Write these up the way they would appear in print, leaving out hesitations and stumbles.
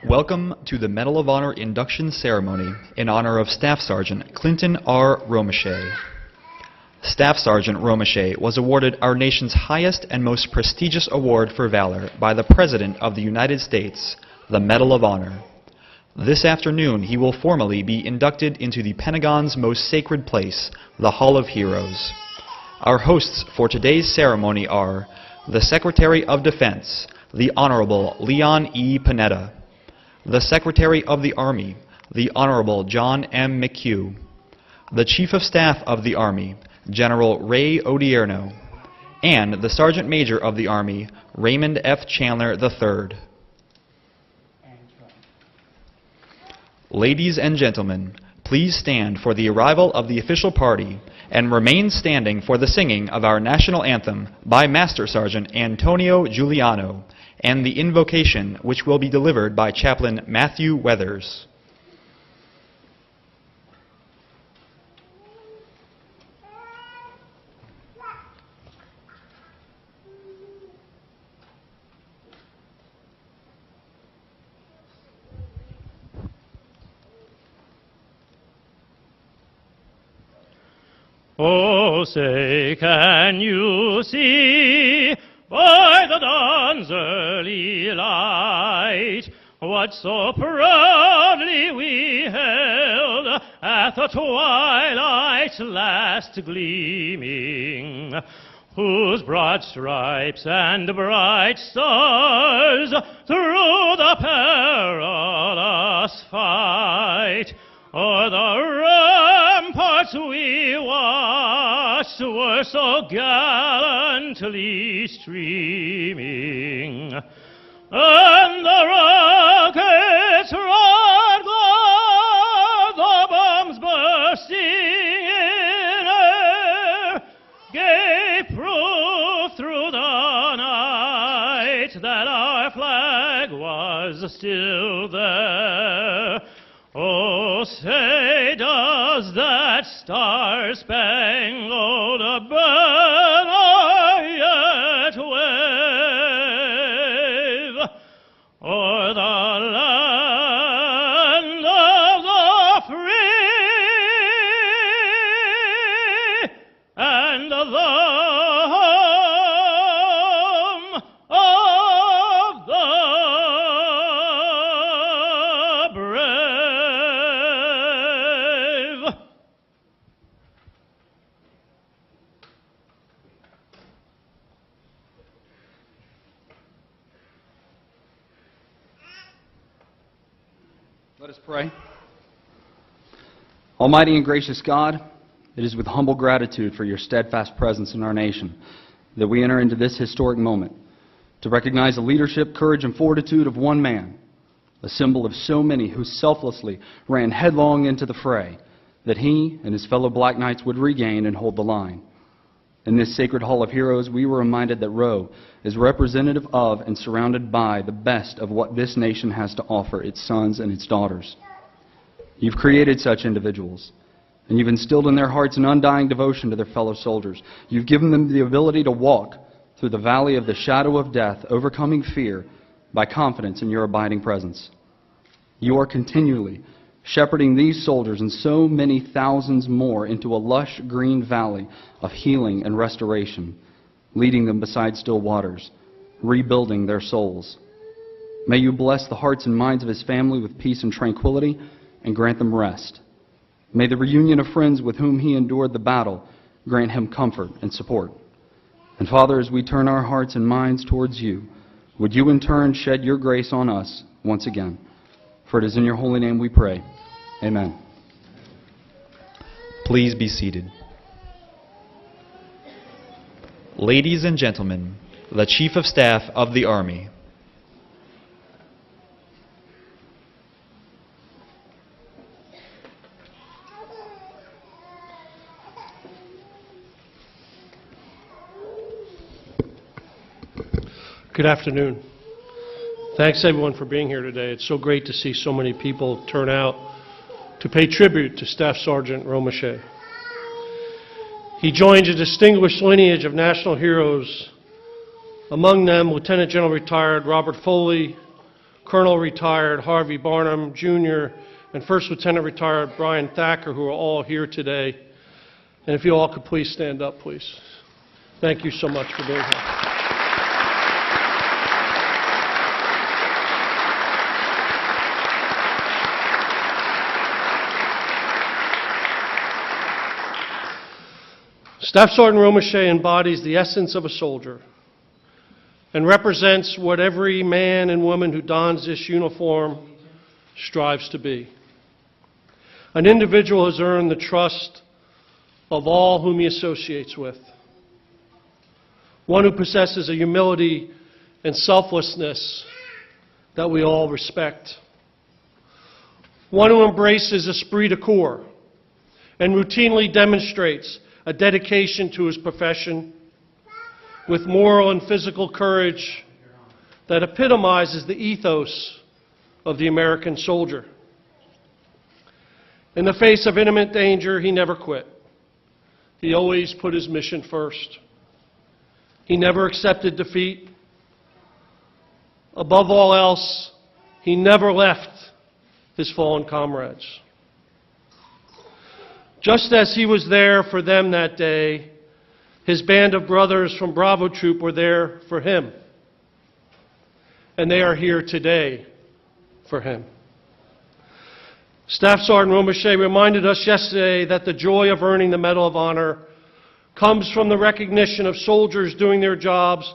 Welcome to the Medal of Honor induction ceremony in honor of Staff Sergeant Clint Romesha. Staff Sergeant Romesha was awarded our nation's highest and most prestigious award for valor by the President of the United States, the Medal of Honor. This afternoon, he will formally be inducted into the Pentagon's most sacred place, the Hall of Heroes. Our hosts for today's ceremony are the Secretary of Defense, the Honorable Leon E. Panetta, the Secretary of the Army, the Honorable John M. McHugh, the Chief of Staff of the Army, General Ray Odierno, and the Sergeant Major of the Army, Raymond F. Chandler III. Ladies and gentlemen, please stand for the arrival of the official party and remain standing for the singing of our national anthem by Master Sergeant Antonio Giuliano and the invocation which will be delivered by Chaplain Matthew Weathers. Oh, say, can you see by the dawn's early light what so proudly we held at the twilight's last gleaming, whose broad stripes and bright stars through the perilous fight o'er the ramparts we watched were so gallantly streaming, and the rockets roared glad, the bombs bursting in air gave proof through the night that our flag was still there. Oh, say, does that star-spangled banner yet wave o'er the land of the free and the home of the brave? Let us pray. Almighty and gracious God, it is with humble gratitude for your steadfast presence in our nation that we enter into this historic moment to recognize the leadership, courage, and fortitude of one man, a symbol of so many who selflessly ran headlong into the fray, that he and his fellow Black Knights would regain and hold the line. In this sacred Hall of Heroes, we were reminded that Roe is representative of and surrounded by the best of what this nation has to offer its sons and its daughters. You've created such individuals, and you've instilled in their hearts an undying devotion to their fellow soldiers. You've given them the ability to walk through the valley of the shadow of death, overcoming fear by confidence in your abiding presence. You are continually shepherding these soldiers and so many thousands more into a lush green valley of healing and restoration, leading them beside still waters, rebuilding their souls. May you bless the hearts and minds of his family with peace and tranquility and grant them rest. May the reunion of friends with whom he endured the battle grant him comfort and support. And Father, as we turn our hearts and minds towards you, would you in turn shed your grace on us once again? For it is in your holy name we pray. Amen. Please be seated. Ladies and gentlemen, the Chief of Staff of the Army. Good afternoon. Thanks everyone for being here today. It's so great to see so many people turn out to pay tribute to Staff Sergeant Romesha. He joins a distinguished lineage of national heroes, among them Lieutenant General retired Robert Foley, Colonel retired Harvey Barnum Jr., and First Lieutenant retired Brian Thacker, who are all here today. And if you all could please stand up, please. Thank you so much for being here. Staff Sergeant Romesha embodies the essence of a soldier and represents what every man and woman who dons this uniform strives to be. An individual has earned the trust of all whom he associates with. One who possesses a humility and selflessness that we all respect. One who embraces esprit de corps and routinely demonstrates a dedication to his profession with moral and physical courage that epitomizes the ethos of the American soldier. In the face of imminent danger, he never quit. He always put his mission first. He never accepted defeat. Above all else, he never left his fallen comrades. Just as he was there for them that day, his band of brothers from Bravo Troop were there for him. And they are here today for him. Staff Sergeant Romesha reminded us yesterday that the joy of earning the Medal of Honor comes from the recognition of soldiers doing their jobs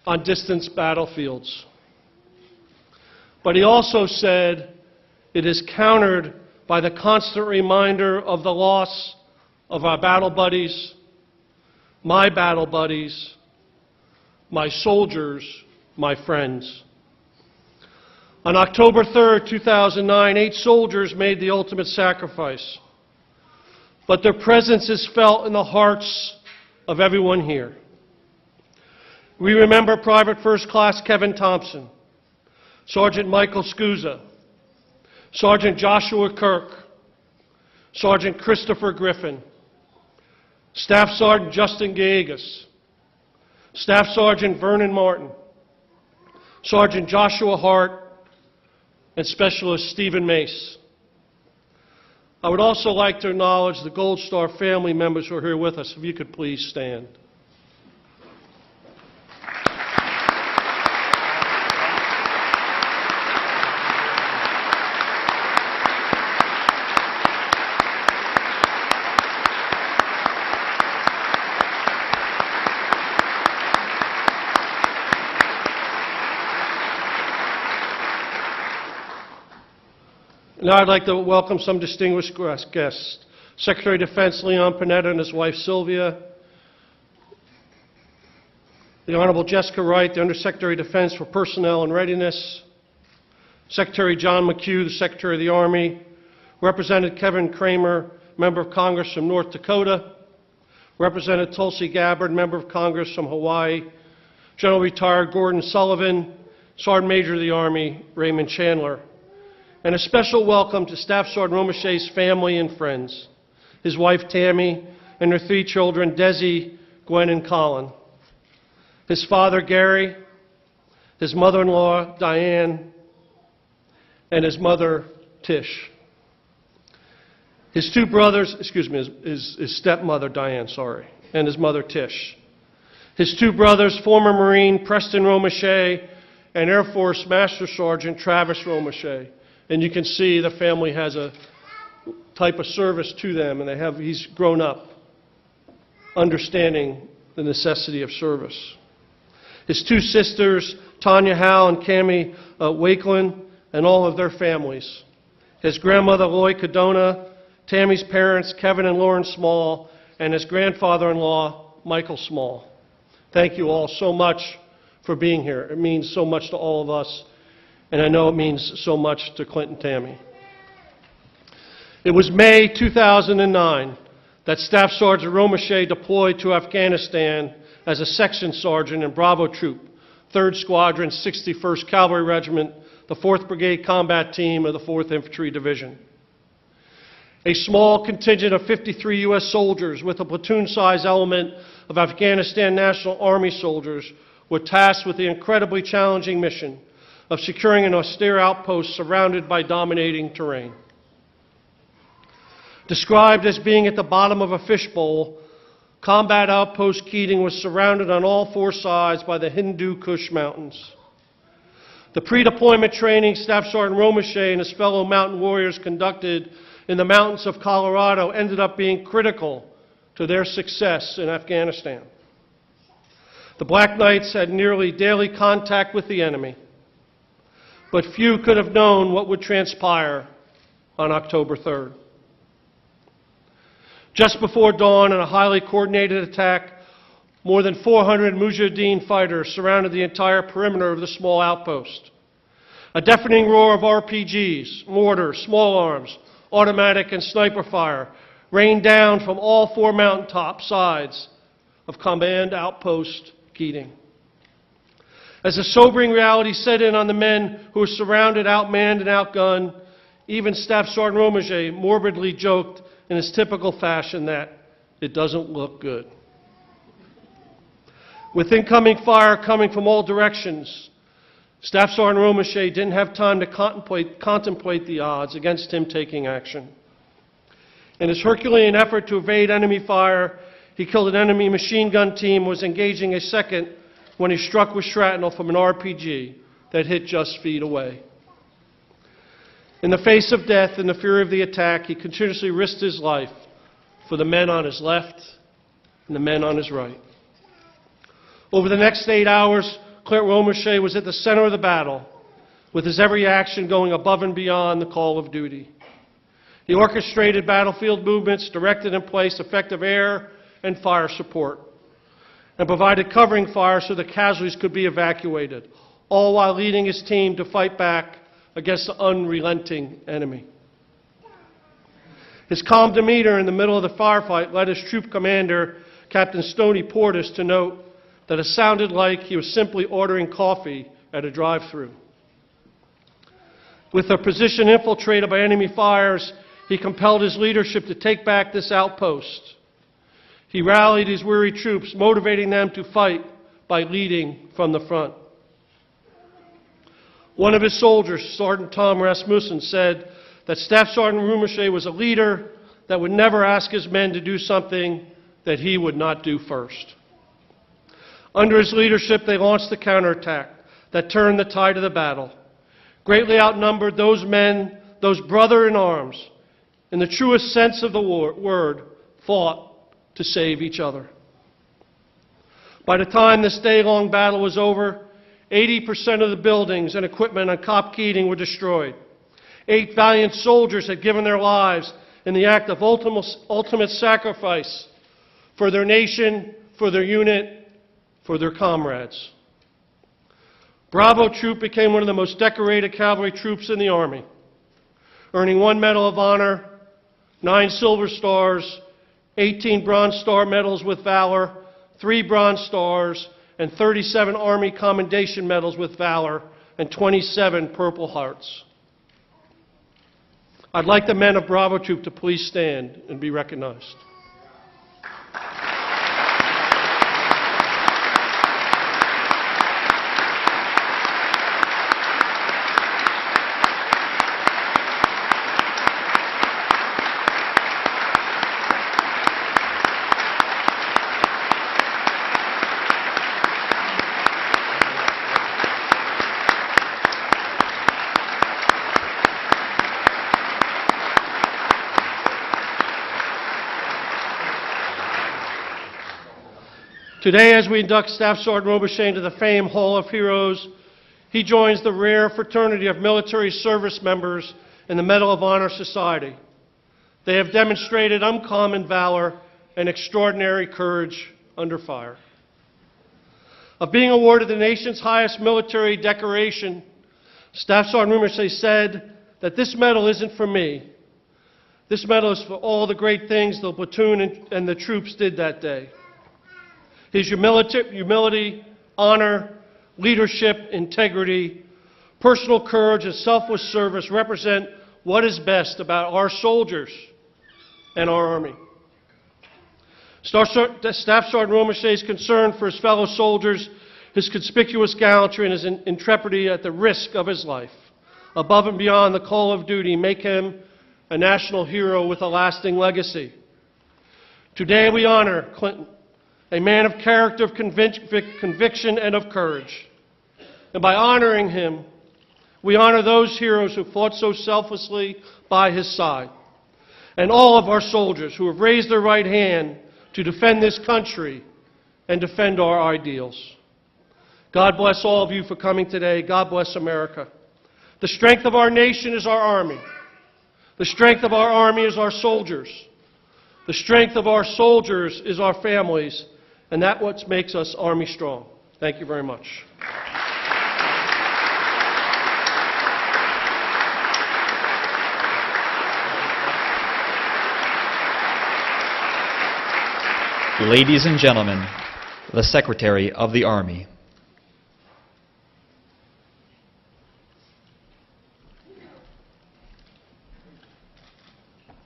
on distant battlefields. But he also said it is countered by the constant reminder of the loss of our battle buddies, my soldiers, my friends. On October 3rd, 2009, 8 soldiers made the ultimate sacrifice. But their presence is felt in the hearts of everyone here. We remember Private First Class Kevin Thompson, Sergeant Michael Scusa, Sergeant Joshua Kirk, Sergeant Christopher Griffin, Staff Sergeant Justin Gallegos, Staff Sergeant Vernon Martin, Sergeant Joshua Hart, and Specialist Stephen Mace. I would also like to acknowledge the Gold Star family members who are here with us. If you could please stand. Now I'd like to welcome some distinguished guests. Secretary of Defense Leon Panetta and his wife Sylvia. The Honorable Jessica Wright, the Undersecretary of Defense for Personnel and Readiness. Secretary John McHugh, the Secretary of the Army. Representative Kevin Kramer, Member of Congress from North Dakota. Representative Tulsi Gabbard, Member of Congress from Hawaii. General Retired Gordon Sullivan, Sergeant Major of the Army Raymond Chandler. And a special welcome to Staff Sergeant Romesha's family and friends, his wife Tammy, and their 3 children, Desi, Gwen, and Colin. His father, Gary, his mother-in-law, Diane, and his mother, Tish. His 2 brothers, his stepmother, Diane, and his mother, Tish. His 2 brothers, former Marine Preston Romesha and Air Force Master Sergeant Travis Romesha. And you can see the family has a type of service to them, and he's grown up understanding the necessity of service. His 2 sisters, Tanya Howe and Cammie Wakeland, and all of their families. His grandmother, Loy Cadona, Tammy's parents, Kevin and Lauren Small, and his grandfather-in-law, Michael Small. Thank you all so much for being here. It means so much to all of us. And I know it means so much to Clint and Tammy. It was May 2009 that Staff Sergeant Romesha deployed to Afghanistan as a section sergeant in Bravo Troop, 3rd Squadron, 61st Cavalry Regiment, the 4th Brigade Combat Team of the 4th Infantry Division. A small contingent of 53 U.S. soldiers with a platoon-size element of Afghanistan National Army soldiers were tasked with the incredibly challenging mission of securing an austere outpost surrounded by dominating terrain. Described as being at the bottom of a fishbowl, Combat Outpost Keating was surrounded on all four sides by the Hindu Kush Mountains. The pre-deployment training Staff Sergeant Romesha and his fellow mountain warriors conducted in the mountains of Colorado ended up being critical to their success in Afghanistan. The Black Knights had nearly daily contact with the enemy, but few could have known what would transpire on October 3rd. Just before dawn, in a highly coordinated attack, more than 400 Mujahideen fighters surrounded the entire perimeter of the small outpost. A deafening roar of RPGs, mortars, small arms, automatic and sniper fire rained down from all four mountaintop sides of Command Outpost Keating. As a sobering reality set in on the men who were surrounded, outmanned, and outgunned, even Staff Sergeant Romesha morbidly joked in his typical fashion that it doesn't look good. With incoming fire coming from all directions, Staff Sergeant Romesha didn't have time to contemplate the odds against him taking action. In his Herculean effort to evade enemy fire, he killed an enemy machine gun team, was engaging a second when he struck with shrapnel from an RPG that hit just feet away. In the face of death and the fury of the attack, he continuously risked his life for the men on his left and the men on his right. Over the next 8 hours, Clint Romesha was at the center of the battle, with his every action going above and beyond the call of duty. He orchestrated battlefield movements, directed and placed effective air and fire support, and provided covering fire so the casualties could be evacuated, all while leading his team to fight back against the unrelenting enemy. His calm demeanor in the middle of the firefight led his troop commander, Captain Stoney Portis, to note that it sounded like he was simply ordering coffee at a drive-thru. With a position infiltrated by enemy fires, he compelled his leadership to take back this outpost. He rallied his weary troops, motivating them to fight by leading from the front. One of his soldiers, Sergeant Tom Rasmussen, said that Staff Sergeant Romesha was a leader that would never ask his men to do something that he would not do first. Under his leadership, they launched the counterattack that turned the tide of the battle. Greatly outnumbered, those men, those brother in arms, in the truest sense of the word, fought to save each other. By the time this day-long battle was over, 80% of the buildings and equipment on Cop Keating were destroyed. 8 valiant soldiers had given their lives in the act of ultimate sacrifice for their nation, for their unit, for their comrades. Bravo Troop became one of the most decorated cavalry troops in the Army, earning 1 Medal of Honor, 9 Silver Stars, 18 Bronze Star Medals with Valor, 3 Bronze Stars, and 37 Army Commendation Medals with Valor, and 27 Purple Hearts. I'd like the men of Bravo Troop to please stand and be recognized. Today, as we induct Staff Sergeant Romesha into the Fame Hall of Heroes, he joins the rare fraternity of military service members in the Medal of Honor Society. They have demonstrated uncommon valor and extraordinary courage under fire. Of being awarded the nation's highest military decoration, Staff Sergeant Romesha said that this medal isn't for me. This medal is for all the great things the platoon and the troops did that day. His humility, honor, leadership, integrity, personal courage, and selfless service represent what is best about our soldiers and our Army. Staff Sergeant Romesha's concern for his fellow soldiers His conspicuous gallantry and his intrepidity at the risk of his life, above and beyond the call of duty, make him a national hero with a lasting legacy. Today we honor Clinton, a man of character, of conviction, and of courage. And by honoring him, we honor those heroes who fought so selflessly by his side, and all of our soldiers who have raised their right hand to defend this country and defend our ideals. God bless all of you for coming today. God bless America. The strength of our nation is our Army. The strength of our Army is our soldiers. The strength of our soldiers is our families, and that's what makes us Army strong. Thank you very much. Ladies and gentlemen, the Secretary of the Army.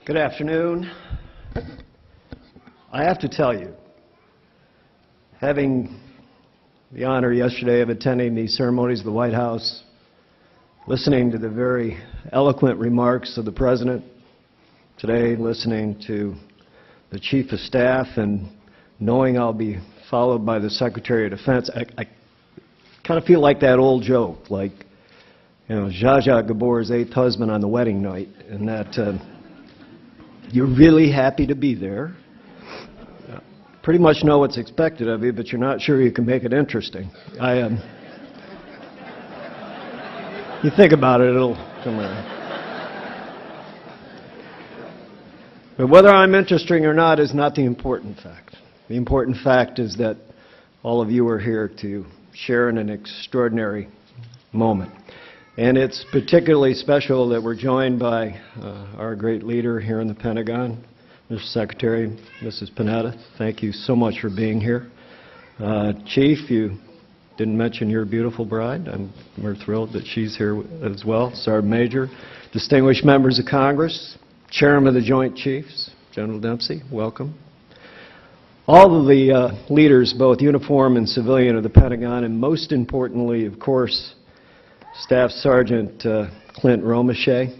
Good afternoon. I have to tell you, having the honor yesterday of attending the ceremonies of the White House, listening to the very eloquent remarks of the President, today listening to the Chief of Staff, and knowing I'll be followed by the Secretary of Defense, I kind of feel like that old joke, like, Zsa Zsa Gabor's eighth husband on the wedding night, and that you're really happy to be there. Pretty much know what's expected of you, but you're not sure you can make it interesting. You think about it, it'll come around. But whether I'm interesting or not is not the important fact. The important fact is that all of you are here to share in an extraordinary moment. And it's particularly special that we're joined by our great leader here in the Pentagon, Mr. Secretary, Mrs. Panetta. Thank you so much for being here. Chief, you didn't mention your beautiful bride. We're thrilled that she's here as well. Sergeant Major, distinguished members of Congress, Chairman of the Joint Chiefs, General Dempsey, welcome. All of the leaders, both uniform and civilian, of the Pentagon, and most importantly, of course, Staff Sergeant Clint Romesha,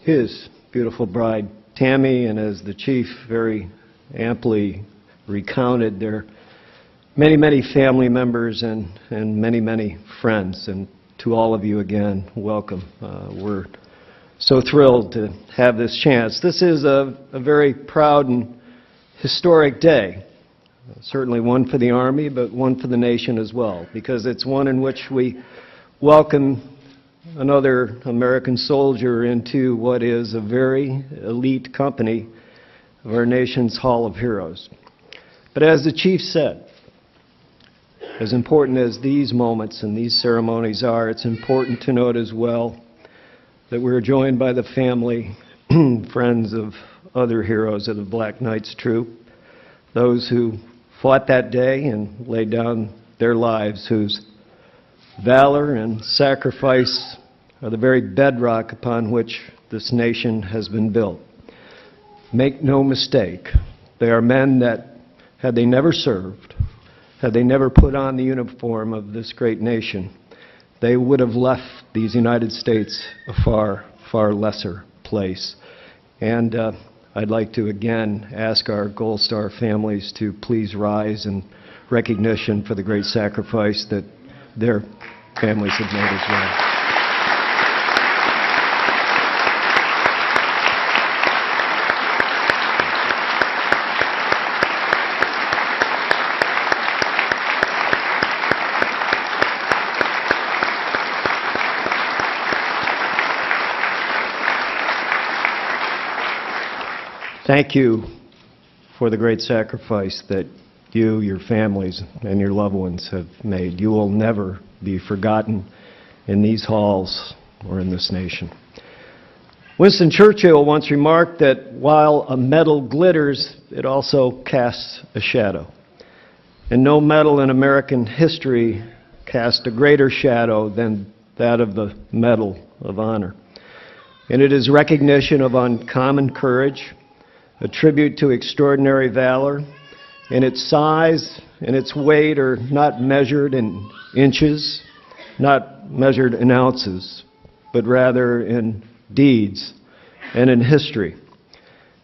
his beautiful bride Tammy, and as the Chief very amply recounted, their many, many family members and many, many friends. And to all of you again, welcome. We're so thrilled to have this chance. This is a very proud and historic day, certainly one for the Army, but one for the nation as well, because it's one in which we welcome another American soldier into what is a very elite company of our nation's Hall of Heroes. But as the Chief said, as important as these moments and these ceremonies are, it's important to note as well that we're joined by the family, friends of other heroes of the Black Knights Troop, those who fought that day and laid down their lives, whose valor and sacrifice are the very bedrock upon which this nation has been built. Make no mistake, they are men that, had they never served, had they never put on the uniform of this great nation, they would have left these United States a far, far lesser place. And I'd like to again ask our Gold Star families to please rise in recognition for the great sacrifice that their families have made as well. Thank you for the great sacrifice that you, your families, and your loved ones have made. You will never be forgotten in these halls or in this nation. Winston Churchill once remarked that while a medal glitters, it also casts a shadow. And no medal in American history cast a greater shadow than that of the Medal of Honor. And it is recognition of uncommon courage, a tribute to extraordinary valor, in its size and its weight are not measured in inches, not measured in ounces, but rather in deeds and in history.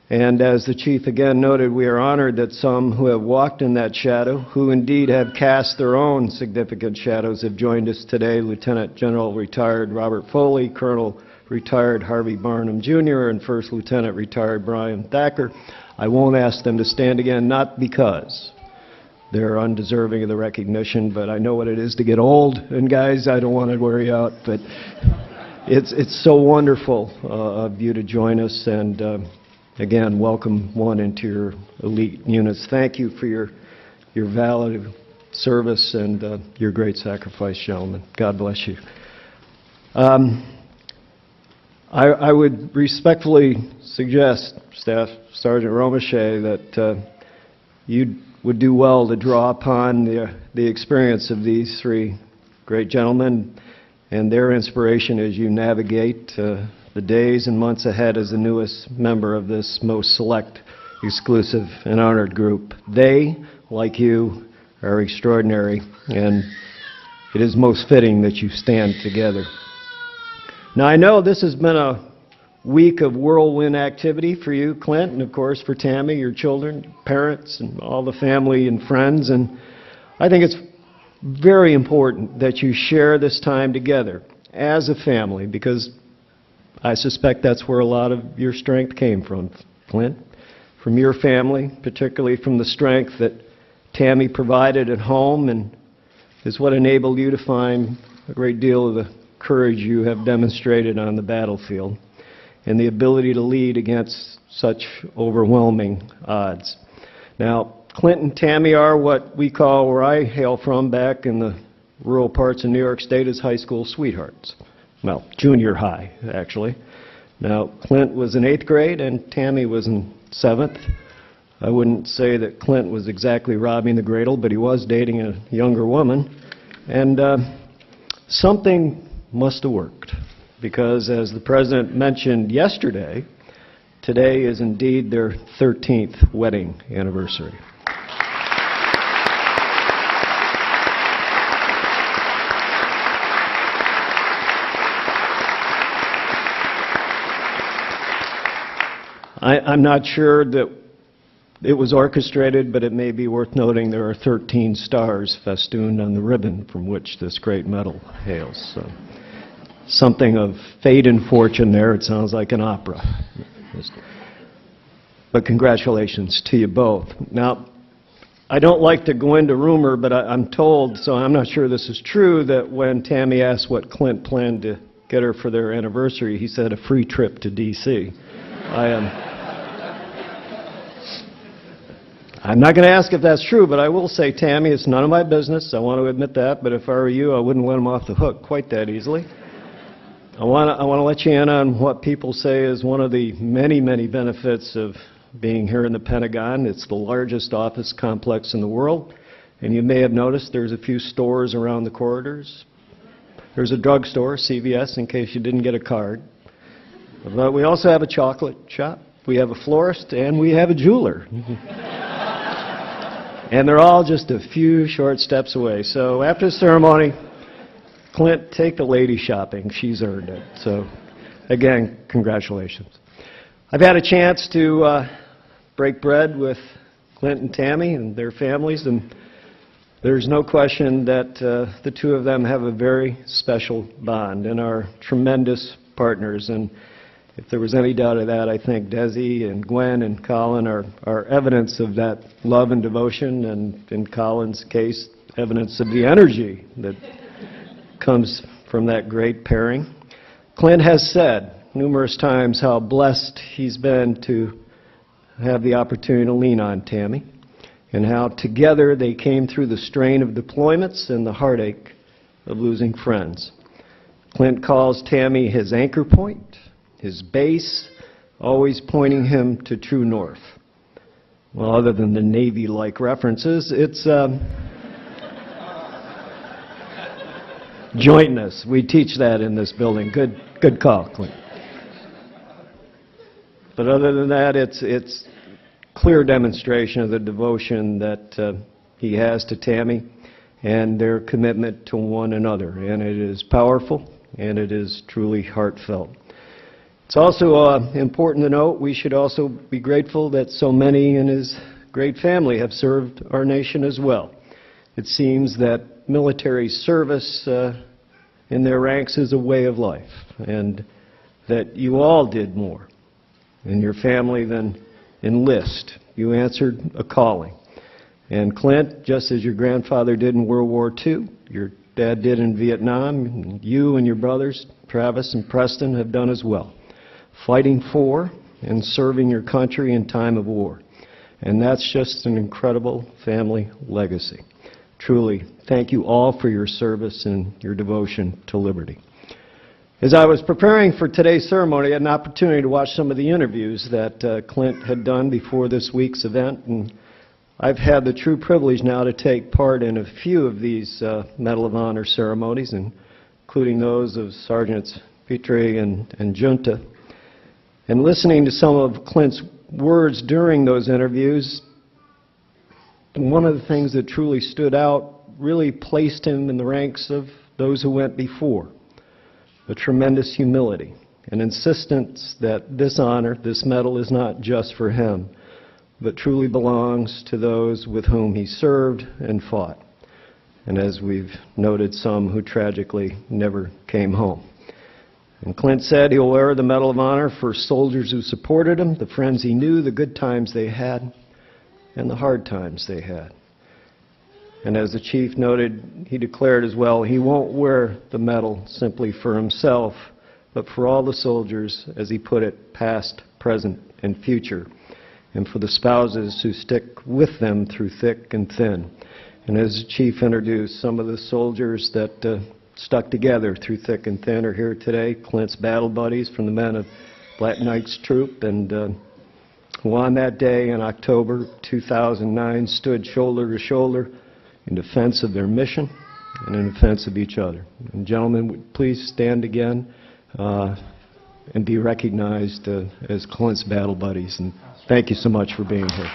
And as the Chief again noted, we are honored that some who have walked in that shadow, who indeed have cast their own significant shadows, have joined us today. Lieutenant General retired Robert Foley, Colonel retired Harvey Barnum Jr., and First Lieutenant retired Brian Thacker. I won't ask them to stand again, not because they're undeserving of the recognition, but I know what it is to get old. And guys, I don't want to wear you out, but it's so wonderful of you to join us, and again, welcome one into your elite units. Thank you for your valid service and your great sacrifice, gentlemen. God bless you. I would respectfully suggest, Staff Sergeant Romesha, that you would do well to draw upon the experience of these three great gentlemen and their inspiration as you navigate the days and months ahead as the newest member of this most select, exclusive, and honored group. They, like you, are extraordinary, and it is most fitting that you stand together. Now, I know this has been a week of whirlwind activity for you, Clint, and of course for Tammy, your children, parents, and all the family and friends, and I think it's very important that you share this time together as a family, because I suspect that's where a lot of your strength came from, Clint, from your family, particularly from the strength that Tammy provided at home, and is what enabled you to find a great deal of the courage you have demonstrated on the battlefield and the ability to lead against such overwhelming odds. Now, Clint and Tammy are what we call, where I hail from back in the rural parts of New York State, as high school sweethearts. Well, junior high, actually. Now, Clint was in 8th grade and Tammy was in 7th. I wouldn't say that Clint was exactly robbing the cradle, but he was dating a younger woman. And something must have worked, because as the President mentioned yesterday, today is indeed their 13th wedding anniversary. I'm not sure that it was orchestrated, but it may be worth noting there are 13 stars festooned on the ribbon from which this great medal hails. So, something of fate and fortune there. It sounds like an opera. But congratulations to you both. Now, I don't like to go into rumor, but I'm told, so I'm not sure this is true, that when Tammy asked what Clint planned to get her for their anniversary, he said a free trip to D.C. I'm not going to ask if that's true, but I will say, Tammy, it's none of my business. I want to admit that, but if I were you, I wouldn't let him off the hook quite that easily. I want to let you in on what people say is one of the many, many benefits of being here in the Pentagon. It's the largest office complex in the world, and you may have noticed there's a few stores around the corridors. There's a drugstore, CVS, in case you didn't get a card. But we also have a chocolate shop, we have a florist, and we have a jeweler. And they're all just a few short steps away. So after the ceremony, Clint, take the lady shopping. She's earned it. So again, congratulations. I've had a chance to break bread with Clint and Tammy and their families, and there's no question that the two of them have a very special bond and are tremendous partners. And if there was any doubt of that, I think Desi and Gwen and Colin are evidence of that love and devotion, and in Colin's case, evidence of the energy that comes from that great pairing. Clint has said numerous times how blessed he's been to have the opportunity to lean on Tammy, and how together they came through the strain of deployments and the heartache of losing friends. Clint calls Tammy his anchor point, his base, always pointing him to true north. Well, other than the Navy-like references, it's jointness. We teach that in this building. Good call, Clint. But other than that, it's clear demonstration of the devotion that he has to Tammy and their commitment to one another. And it is powerful, and it is truly heartfelt. It's also important to note we should also be grateful that so many in his great family have served our nation as well. It seems that military service in their ranks is a way of life, and that you all did more in your family than enlist. You answered a calling. And Clint, just as your grandfather did in World War II, your dad did in Vietnam, you and your brothers, Travis and Preston, have done as well, fighting for and serving your country in time of war. And that's just an incredible family legacy. Truly, thank you all for your service and your devotion to liberty. As I was preparing for today's ceremony, I had an opportunity to watch some of the interviews that Clint had done before this week's event, and I've had the true privilege now to take part in a few of these Medal of Honor ceremonies, including those of Sergeants Petrie and Junta. And listening to some of Clint's words during those interviews, one of the things that truly stood out really placed him in the ranks of those who went before. A tremendous humility, an insistence that this honor, this medal, is not just for him, but truly belongs to those with whom he served and fought. And as we've noted, some who tragically never came home. And Clint said he'll wear the Medal of Honor for soldiers who supported him, the friends he knew, the good times they had, and the hard times they had. And as the chief noted, he declared as well, he won't wear the medal simply for himself, but for all the soldiers, as he put it, past, present, and future, and for the spouses who stick with them through thick and thin. And as the chief introduced, some of the soldiers that stuck together through thick and thin are here today, Clint's battle buddies from the men of Black Knight's Troop, and who on that day in October 2009 stood shoulder to shoulder in defense of their mission and in defense of each other. And gentlemen, would you please stand again and be recognized as Clint's battle buddies. And thank you so much for being here.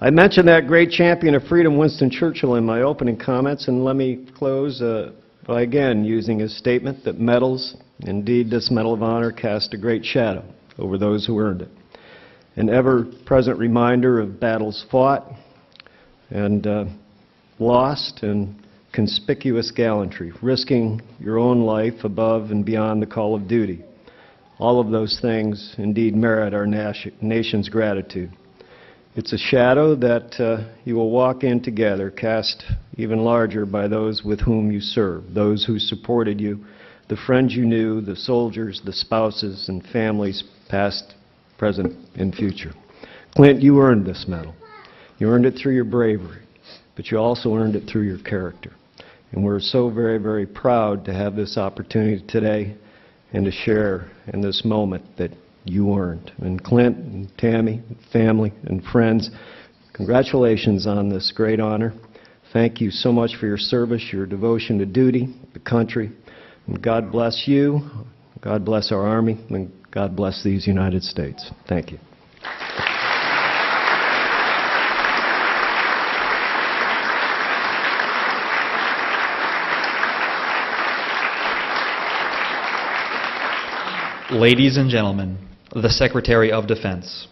I mentioned that great champion of freedom, Winston Churchill, in my opening comments, and let me close by again using his statement that medals, indeed this Medal of Honor, cast a great shadow over those who earned it. An ever-present reminder of battles fought and lost and conspicuous gallantry, risking your own life above and beyond the call of duty. All of those things indeed merit our nation's gratitude. It's a shadow that you will walk in together, cast even larger by those with whom you serve, those who supported you, the friends you knew, the soldiers, the spouses, and families past, present, and future. Clint, you earned this medal. You earned it through your bravery, but you also earned it through your character. And we're so very, very proud to have this opportunity today and to share in this moment that you earned. And Clint and Tammy, family and friends, congratulations on this great honor. Thank you so much for your service, your devotion to duty, the country. And God bless you, God bless our Army, and God bless these United States. Thank you. Ladies and gentlemen, the Secretary of Defense.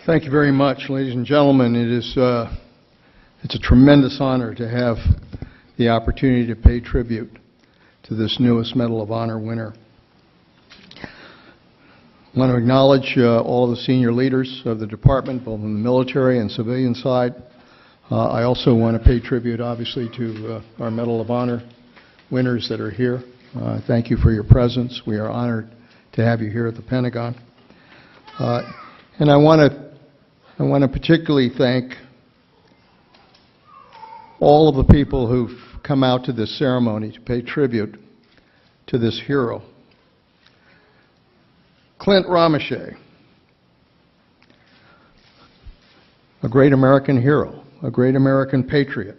Thank you very much, ladies and gentlemen. It's a tremendous honor to have the opportunity to pay tribute to this newest Medal of Honor winner. I want to acknowledge all of the senior leaders of the department, both in the military and civilian side. I also want to pay tribute, obviously, to our Medal of Honor winners that are here. Thank you for your presence. We are honored to have you here at the Pentagon. And I want to particularly thank all of the people who've come out to this ceremony to pay tribute to this hero. Clint Romesha, a great American hero, a great American patriot.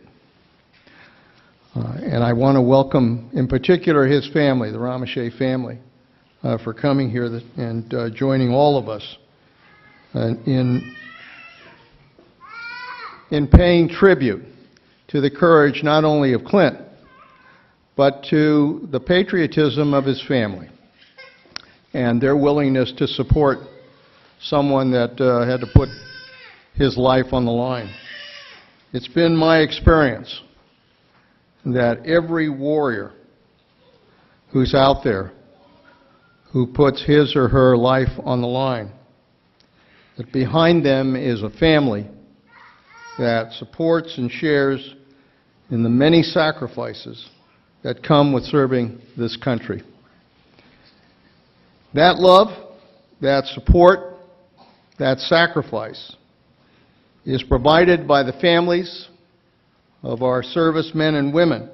And I want to welcome, in particular, his family, the Romesha family, for coming here and joining all of us in paying tribute to the courage not only of Clint, but to the patriotism of his family and their willingness to support someone that had to put his life on the line. It's been my experience that every warrior who's out there who puts his or her life on the line, that behind them is a family that supports and shares in the many sacrifices that come with serving this country. That love, that support, that sacrifice is provided by the families of our servicemen and women,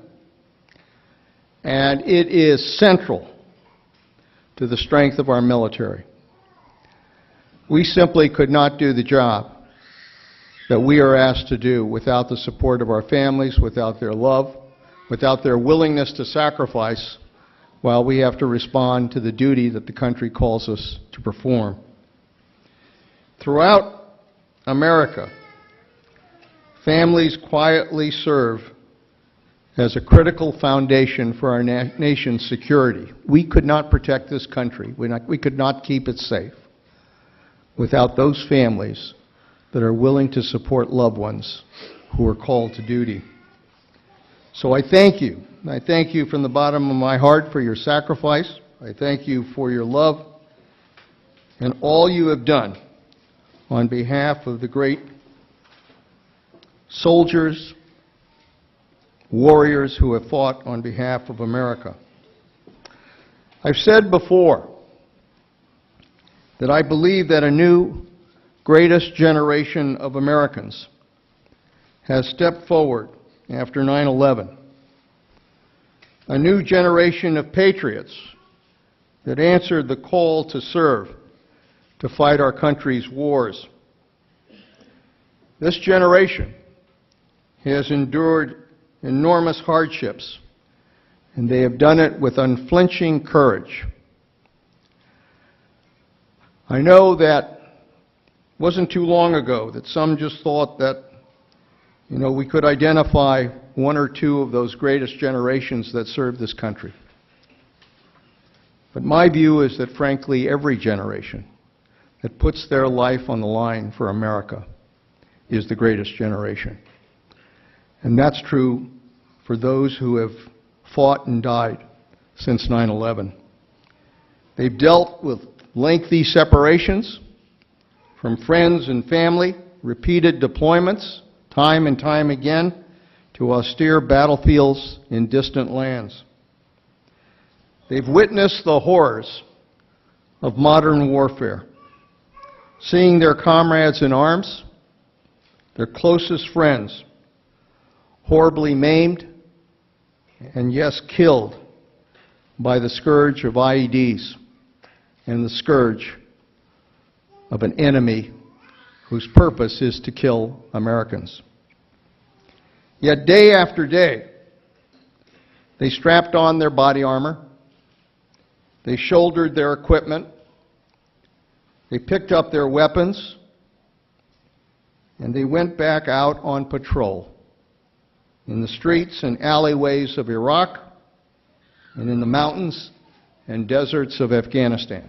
and it is central to the strength of our military. We simply could not do the job that we are asked to do without the support of our families, without their love, without their willingness to sacrifice while we have to respond to the duty that the country calls us to perform. Throughout America, families quietly serve as a critical foundation for our nation's security. We could not protect this country. We could not keep it safe without those families that are willing to support loved ones who are called to duty. So I thank you. I thank you from the bottom of my heart for your sacrifice. I thank you for your love and all you have done on behalf of the great soldiers, warriors who have fought on behalf of America. I've said before that I believe that a new greatest generation of Americans has stepped forward after 9/11. A new generation of patriots that answered the call to serve, to fight our country's wars. This generation has endured enormous hardships, and they have done it with unflinching courage. I know that it wasn't too long ago that some just thought that, we could identify one or two of those greatest generations that served this country. But my view is that, frankly, every generation that puts their life on the line for America is the greatest generation. And that's true for those who have fought and died since 9/11. They've dealt with lengthy separations from friends and family, repeated deployments, time and time again, to austere battlefields in distant lands. They've witnessed the horrors of modern warfare, seeing their comrades in arms, their closest friends, horribly maimed and, yes, killed by the scourge of IEDs and the scourge of an enemy whose purpose is to kill Americans. Yet day after day, they strapped on their body armor, they shouldered their equipment, they picked up their weapons, and they went back out on patrol in the streets and alleyways of Iraq and in the mountains and deserts of Afghanistan.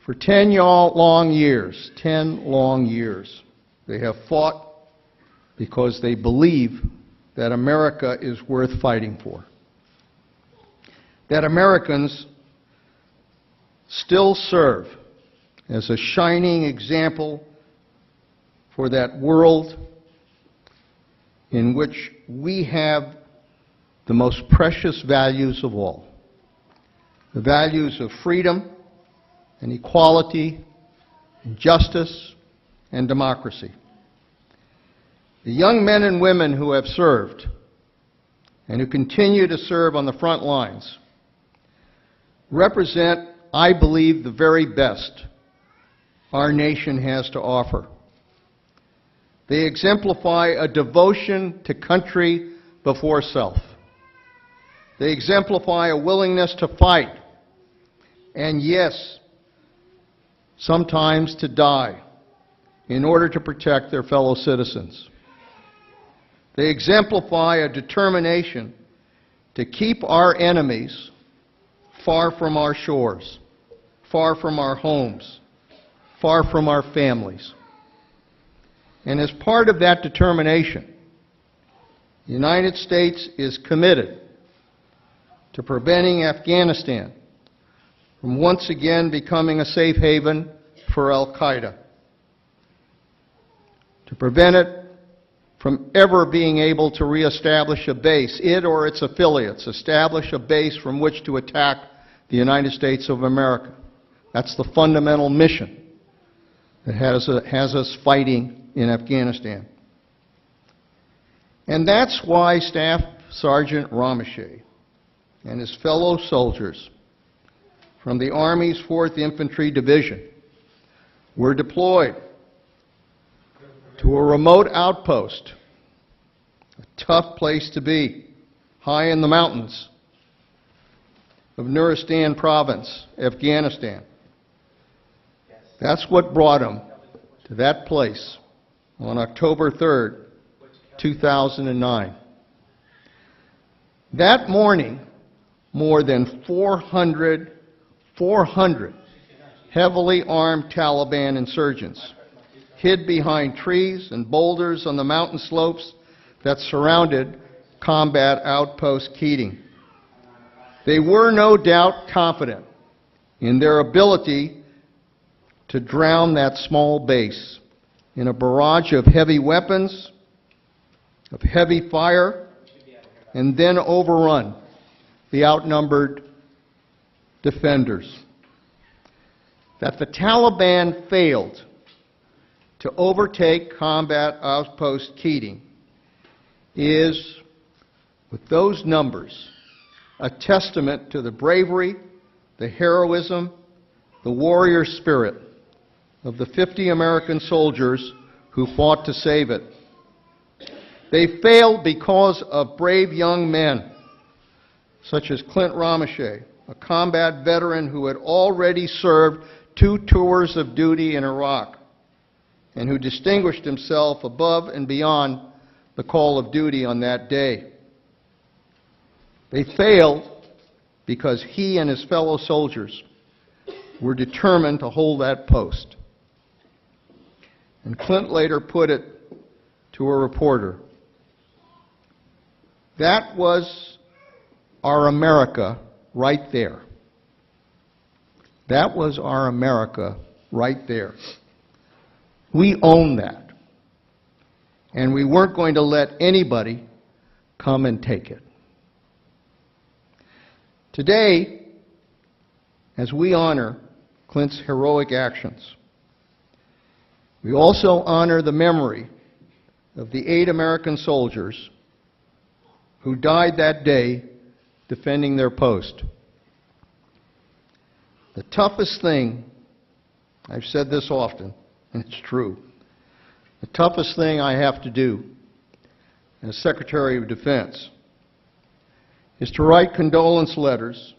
For 10 long years, they have fought because they believe that America is worth fighting for. That Americans still serve as a shining example for that world in which we have the most precious values of all. The values of freedom and equality and justice and democracy. The young men and women who have served and who continue to serve on the front lines represent, I believe, the very best our nation has to offer. They exemplify a devotion to country before self. They exemplify a willingness to fight, and yes, sometimes to die, in order to protect their fellow citizens. They exemplify a determination to keep our enemies far from our shores, far from our homes, far from our families. And as part of that determination, the United States is committed to preventing Afghanistan from once again becoming a safe haven for al-Qaeda, to prevent it from ever being able to reestablish a base, it or its affiliates, establish a base from which to attack the United States of America. That's the fundamental mission that has us fighting in Afghanistan. And that's why Staff Sergeant Romesha and his fellow soldiers from the Army's 4th Infantry Division were deployed to a remote outpost, a tough place to be, high in the mountains of Nuristan Province, Afghanistan. That's what brought them to that place on October 3rd, 2009. That morning, more than 400 heavily armed Taliban insurgents hid behind trees and boulders on the mountain slopes that surrounded combat outpost Keating. They were no doubt confident in their ability to drown that small base in a barrage of heavy weapons, of heavy fire, and then overrun the outnumbered defenders. That the Taliban failed to overtake combat outpost Keating is, with those numbers, a testament to the bravery, the heroism, the warrior spirit of the 50 American soldiers who fought to save it. They failed because of brave young men, such as Clint Romesha, a combat veteran who had already served 2 tours of duty in Iraq, and who distinguished himself above and beyond the call of duty on that day. They failed because he and his fellow soldiers were determined to hold that post. And Clint later put it to a reporter, that was our America right there. That was our America right there. We own that. And we weren't going to let anybody come and take it. Today, as we honor Clint's heroic actions, we also honor the memory of the 8 American soldiers who died that day defending their post. The toughest thing, I've said this often, and it's true, the toughest thing I have to do as Secretary of Defense is to write condolence letters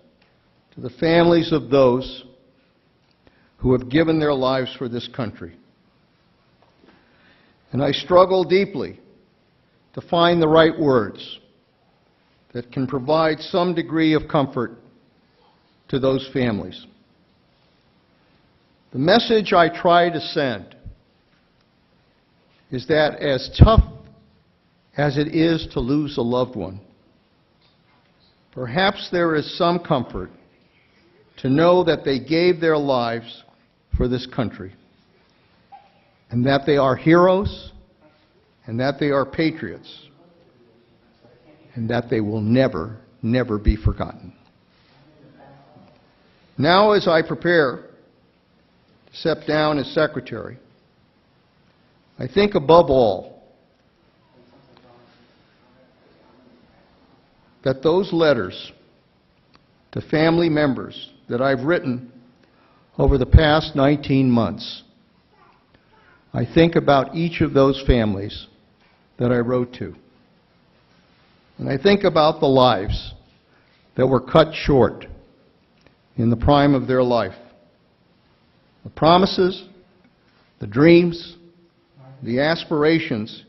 to the families of those who have given their lives for this country. And I struggle deeply to find the right words that can provide some degree of comfort to those families. The message I try to send is that as tough as it is to lose a loved one, perhaps there is some comfort to know that they gave their lives for this country, and that they are heroes, and that they are patriots, and that they will never, never be forgotten. Now, as I prepare to step down as Secretary, I think above all that those letters to family members that I've written over the past 19 months, I think about each of those families that I wrote to. And I think about the lives that were cut short in the prime of their life. The promises, the dreams, the aspirations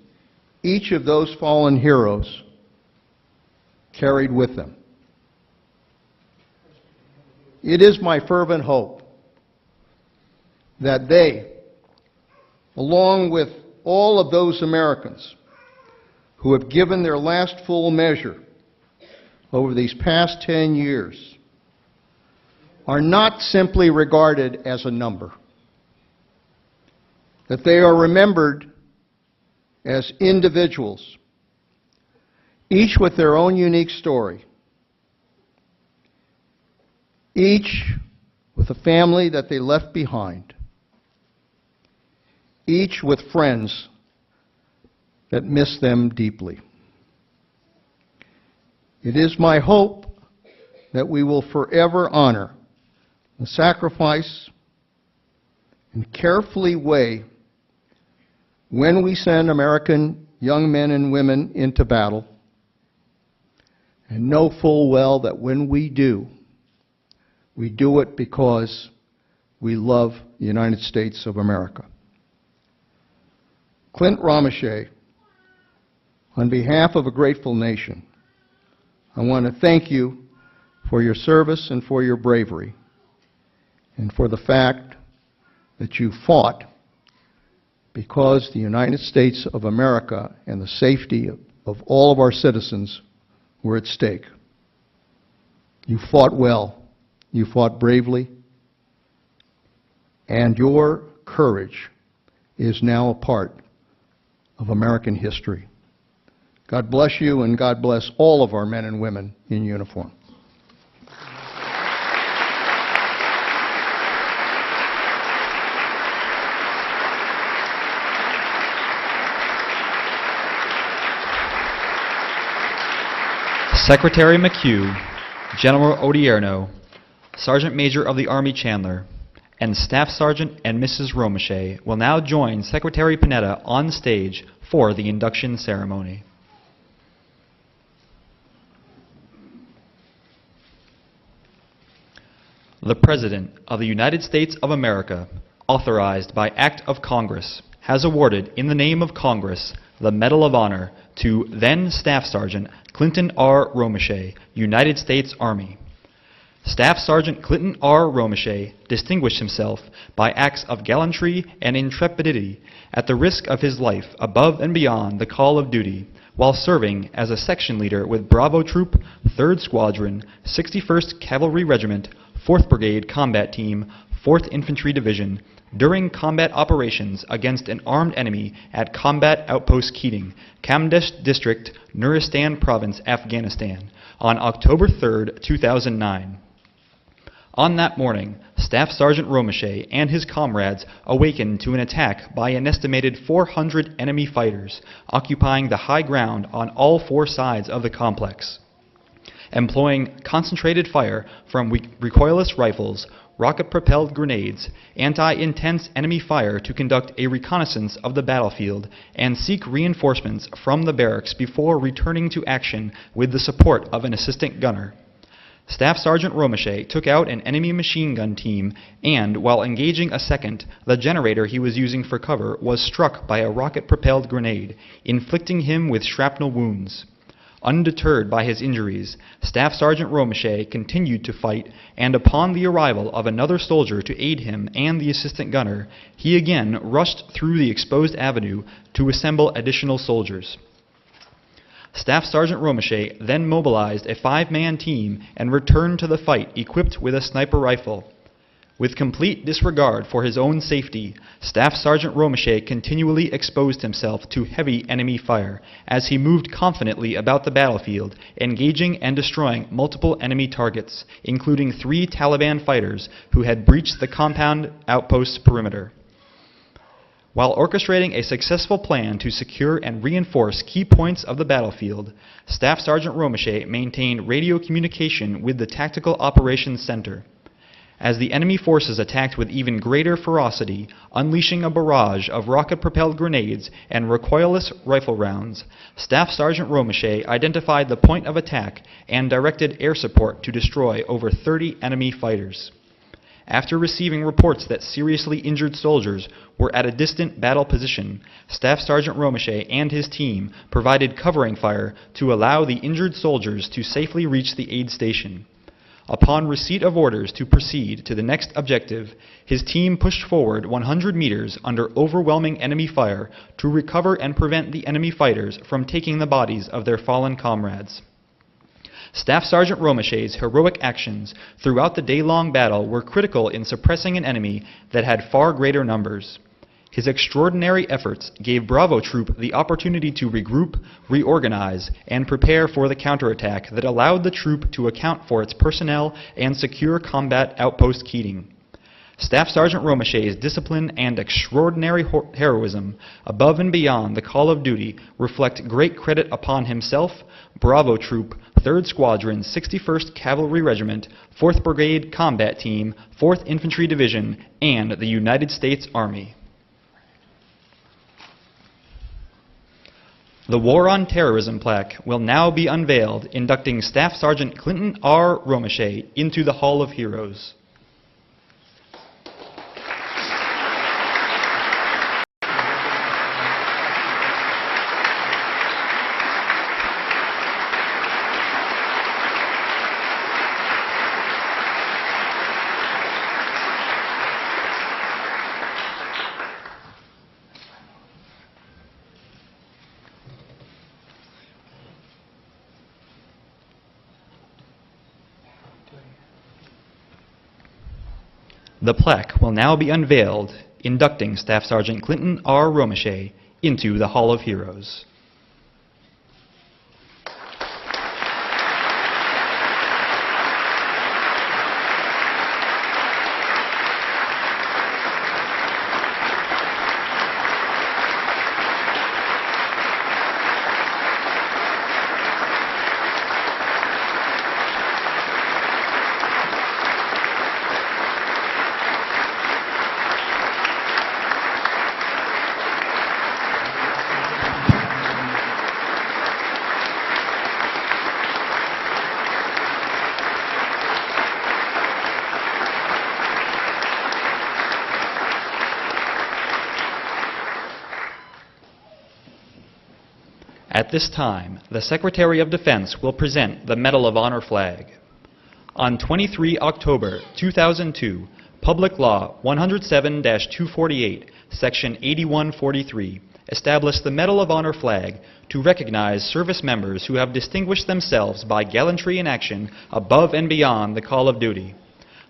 each of those fallen heroes carried with them. It is my fervent hope that they, along with all of those Americans who have given their last full measure over these past 10 years, are not simply regarded as a number, that they are remembered as individuals, each with their own unique story, each with a family that they left behind, each with friends that miss them deeply. It is my hope that we will forever honor the sacrifice and carefully weigh when we send American young men and women into battle, and know full well that when we do it because we love the United States of America. Clint Romesha, on behalf of a grateful nation, I want to thank you for your service and for your bravery, and for the fact that you fought because the United States of America and the safety of all of our citizens were at stake. You fought well, you fought bravely, and your courage is now a part of American history. God bless you, and God bless all of our men and women in uniform. Secretary McHugh, General Odierno, Sergeant Major of the Army Chandler, and Staff Sergeant and Mrs. Romesha will now join Secretary Panetta on stage for the induction ceremony. The President of the United States of America, authorized by Act of Congress, has awarded in the name of Congress the Medal of Honor to then Staff Sergeant Clinton R. Romesha, United States Army. Staff Sergeant Clinton R. Romesha distinguished himself by acts of gallantry and intrepidity at the risk of his life above and beyond the call of duty while serving as a section leader with Bravo Troop, 3rd Squadron, 61st Cavalry Regiment, 4th Brigade Combat Team, 4th Infantry Division, during combat operations against an armed enemy at Combat Outpost Keating, Kamdesh District, Nuristan Province, Afghanistan, on October 3, 2009. On that morning, Staff Sergeant Romesha and his comrades awakened to an attack by an estimated 400 enemy fighters occupying the high ground on all 4 sides of the complex. Employing concentrated fire from recoilless rifles, rocket-propelled grenades, anti-intense enemy fire to conduct a reconnaissance of the battlefield and seek reinforcements from the barracks before returning to action with the support of an assistant gunner. Staff Sergeant Romesha took out an enemy machine gun team and, while engaging a second, the generator he was using for cover was struck by a rocket-propelled grenade, inflicting him with shrapnel wounds. Undeterred by his injuries, Staff Sergeant Romesha continued to fight, and upon the arrival of another soldier to aid him and the assistant gunner, he again rushed through the exposed avenue to assemble additional soldiers. Staff Sergeant Romesha then mobilized a 5-man team and returned to the fight equipped with a sniper rifle. With complete disregard for his own safety, Staff Sergeant Romesha continually exposed himself to heavy enemy fire as he moved confidently about the battlefield, engaging and destroying multiple enemy targets, including 3 Taliban fighters who had breached the compound outpost's perimeter. While orchestrating a successful plan to secure and reinforce key points of the battlefield, Staff Sergeant Romesha maintained radio communication with the Tactical Operations Center. As the enemy forces attacked with even greater ferocity, unleashing a barrage of rocket-propelled grenades and recoilless rifle rounds, Staff Sergeant Romesha identified the point of attack and directed air support to destroy over 30 enemy fighters. After receiving reports that seriously injured soldiers were at a distant battle position, Staff Sergeant Romesha and his team provided covering fire to allow the injured soldiers to safely reach the aid station. Upon receipt of orders to proceed to the next objective, his team pushed forward 100 meters under overwhelming enemy fire to recover and prevent the enemy fighters from taking the bodies of their fallen comrades. Staff Sergeant Romesha's heroic actions throughout the day-long battle were critical in suppressing an enemy that had far greater numbers. His extraordinary efforts gave Bravo Troop the opportunity to regroup, reorganize, and prepare for the counterattack that allowed the troop to account for its personnel and secure combat outpost Keating. Staff Sergeant Romesha's discipline and extraordinary heroism above and beyond the call of duty reflect great credit upon himself, Bravo Troop, 3rd Squadron, 61st Cavalry Regiment, 4th Brigade Combat Team, 4th Infantry Division, and the United States Army. The War on Terrorism plaque will now be unveiled, inducting Staff Sergeant Clint R. Romesha into the Hall of Heroes. The plaque will now be unveiled, inducting Staff Sergeant Clint R. Romesha into the Hall of Heroes. At this time, the Secretary of Defense will present the Medal of Honor flag. On 23 October 2002, Public Law 107-248, Section 8143, established the Medal of Honor flag to recognize service members who have distinguished themselves by gallantry in action above and beyond the call of duty.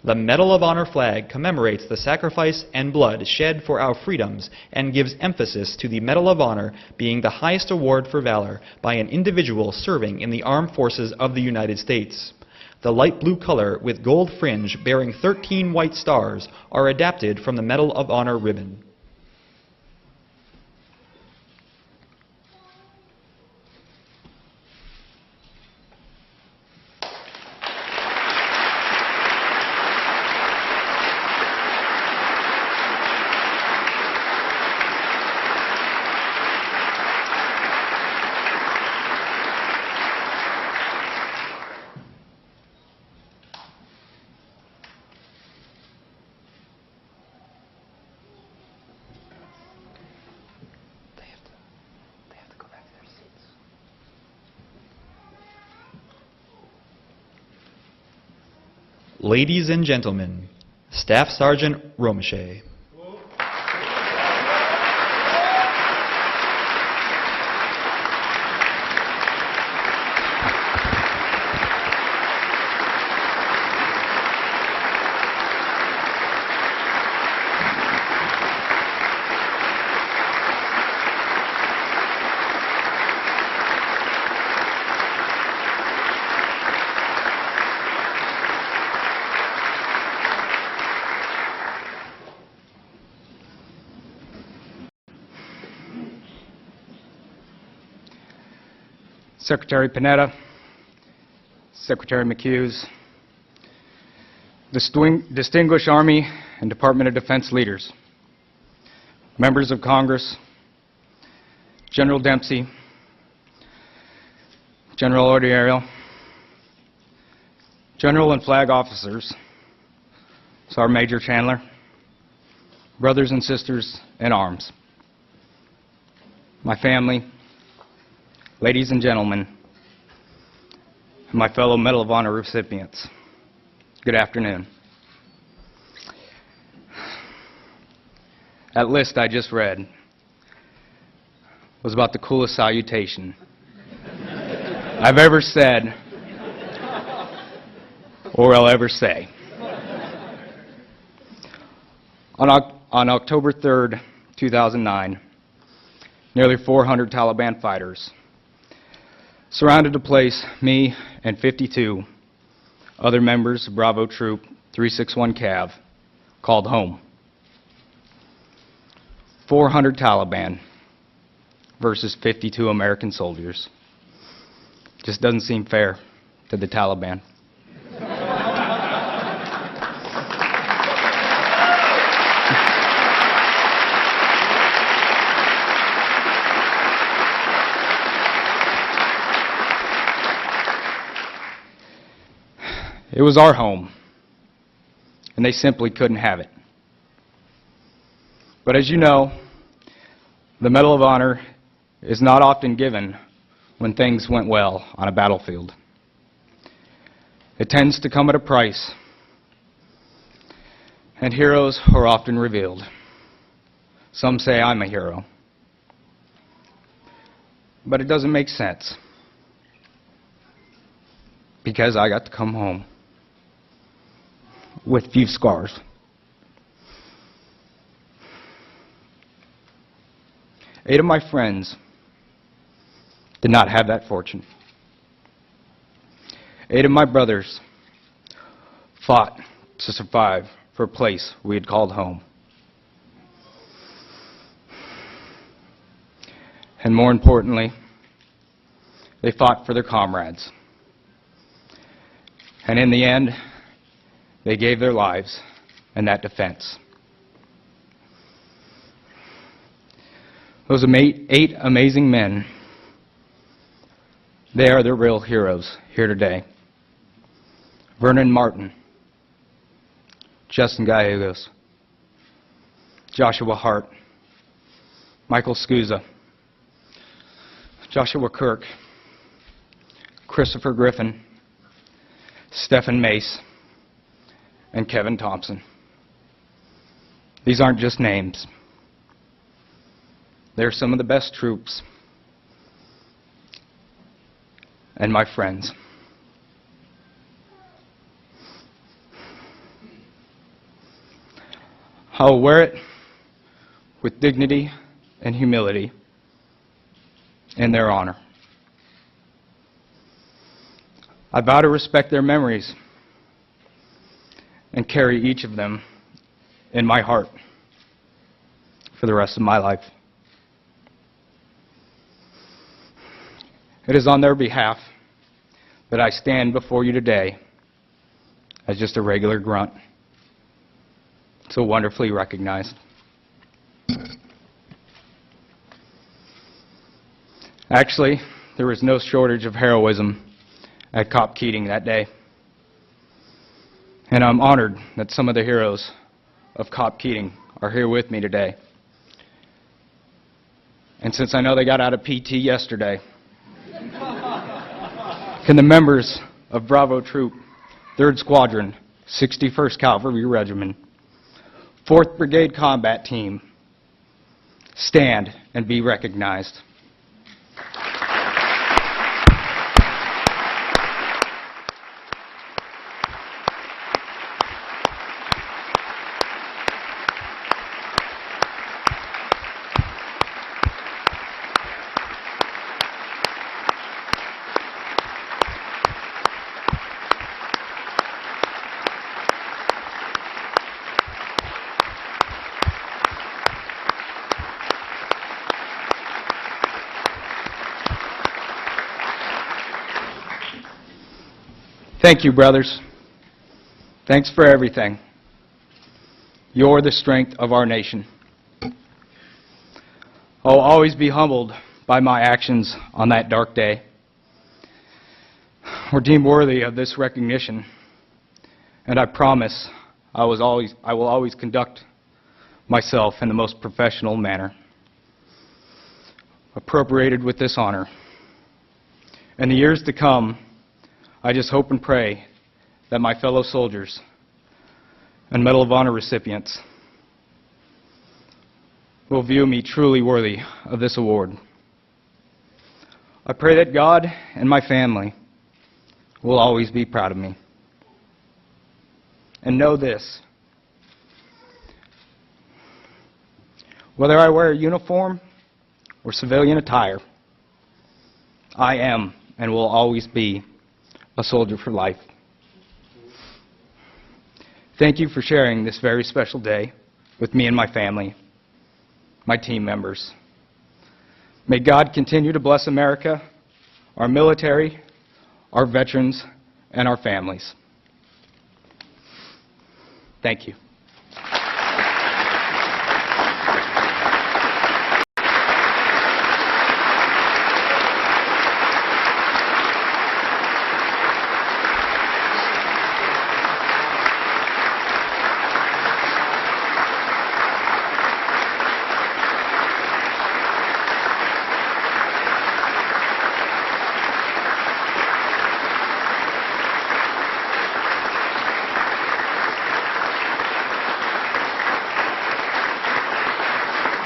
The Medal of Honor flag commemorates the sacrifice and blood shed for our freedoms and gives emphasis to the Medal of Honor being the highest award for valor by an individual serving in the armed forces of the United States. The light blue color with gold fringe bearing 13 white stars are adapted from the Medal of Honor ribbon. Ladies and gentlemen, Staff Sergeant Romesha. Secretary Panetta, Secretary McHughes, distinguished Army and Department of Defense leaders, members of Congress, General Dempsey, General Orderial, General and Flag officers, Sergeant Major Chandler, brothers and sisters in arms, my family, ladies and gentlemen, and my fellow Medal of Honor recipients, good afternoon. That list I just read was about the coolest salutation I've ever said or I'll ever say. On October 3rd, 2009, nearly 400 Taliban fighters surrounded to place me and 52 other members of Bravo Troop 361 Cav called home. 400 Taliban versus 52 American soldiers. Just doesn't seem fair to the Taliban. It was our home, and they simply couldn't have it. But as you know, the Medal of Honor is not often given when things went well on a battlefield. It tends to come at a price, and heroes are often revealed. Some say I'm a hero, but it doesn't make sense because I got to come home with few scars. Eight of my friends did not have that fortune. 8 of my brothers fought to survive for a place we had called home. And more importantly, they fought for their comrades. And in the end, they gave their lives in that defense. Those 8 amazing men, they are the real heroes here today. Vernon Martin, Justin Gallegos, Joshua Hart, Michael Scusa, Joshua Kirk, Christopher Griffin, Stephen Mace, and Kevin Thompson. These aren't just names. They're some of the best troops and my friends. I will wear it with dignity and humility in their honor. I vow to respect their memories and carry each of them in my heart for the rest of my life. It is on their behalf that I stand before you today as just a regular grunt, so wonderfully recognized. Actually, there was no shortage of heroism at Cop Keating that day. And I'm honored that some of the heroes of Cop Keating are here with me today. And since I know they got out of PT yesterday, can the members of Bravo Troop, 3rd Squadron, 61st Cavalry Regiment, 4th Brigade Combat Team, stand and be recognized? Thank you, brothers. Thanks for everything. You're the strength of our nation. I'll always be humbled by my actions on that dark day. We're deemed worthy of this recognition, and I promise I will always conduct myself in the most professional manner, appropriated with this honor. In the years to come, I just hope and pray that my fellow soldiers and Medal of Honor recipients will view me truly worthy of this award. I pray that God and my family will always be proud of me. And know this: whether I wear a uniform or civilian attire, I am and will always be a soldier for life. Thank you for sharing this very special day with me and my family, my team members. May God continue to bless America, our military, our veterans, and our families. Thank you.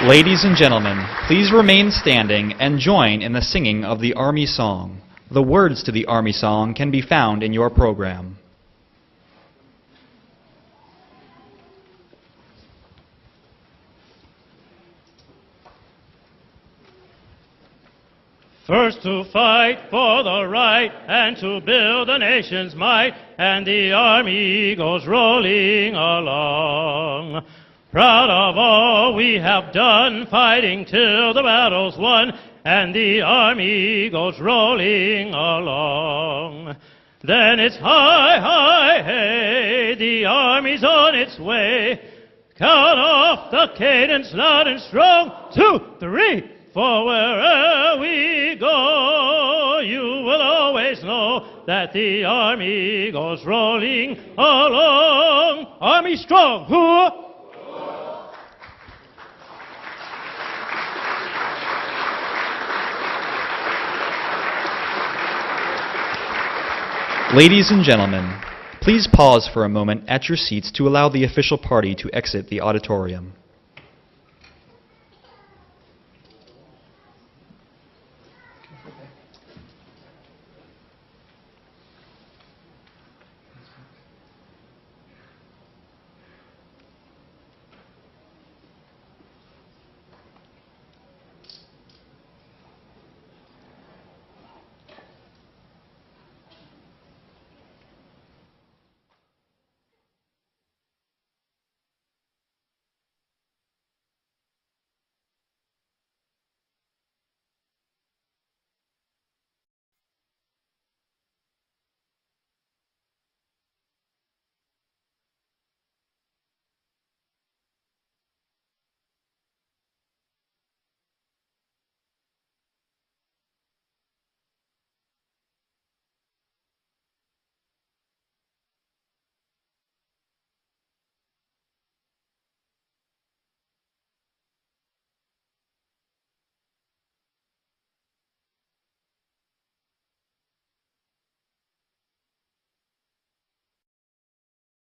Ladies and gentlemen, please remain standing and join in the singing of the Army Song. The words to the Army Song can be found in your program. First to fight for the right and to build a nation's might, and the Army goes rolling along. Proud of all we have done, fighting till the battle's won, and the Army goes rolling along. Then it's hi, hi, hey, the Army's on its way. Count off the cadence loud and strong, 2, 3, for wherever we go, you will always know that the Army goes rolling along. Army strong, who? Ladies and gentlemen, please pause for a moment at your seats to allow the official party to exit the auditorium.